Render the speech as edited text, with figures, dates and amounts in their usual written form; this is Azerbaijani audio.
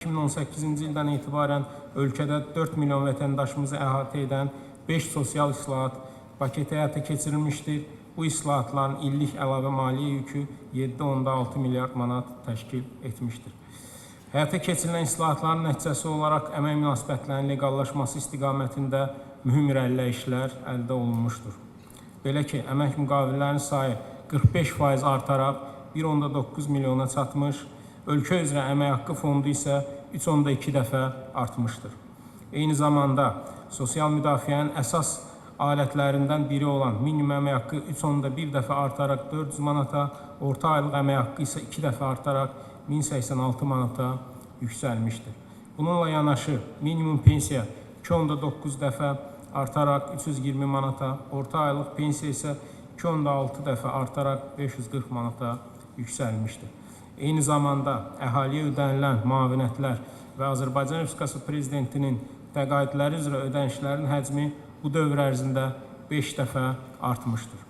2018-ci ildən etibarən ölkədə 4 milyon vətəndaşımızı əhatə edən 5 sosial islahat paketi həyata keçirilmişdir. Bu islahatların illik əlavə maliyyə yükü 7,6 milyard manat təşkil etmişdir. Həyata keçirilən islahatların nəticəsi olaraq əmək münasibətlərinin legallaşması istiqamətində mühüm irəliləyişlər əldə olunmuşdur. Belə ki, əmək müqavillərinin sayı 45% artaraq 1,9 milyona çatmış, ölkə üzrə əmək haqqı fondu isə 3,2 dəfə artmışdır. Eyni zamanda sosial müdafiənin əsas alətlərindən biri olan minimum əmək haqqı 3,1 dəfə artaraq 400 manata, orta aylıq əmək haqqı isə 2 dəfə artaraq 1086 manata yüksəlmişdir. Bununla yanaşı minimum pensiya 2,9 dəfə artaraq 320 manata, orta aylıq pensiya isə 2,6 dəfə artaraq 540 manata yüksəlmişdir. Eyni zamanda əhaliyə ödənilən müavinətlər və Azərbaycan Respublikası Prezidentinin təqaüdləri üzrə ödənişlərin həcmi bu dövr ərzində 5 dəfə artmışdır.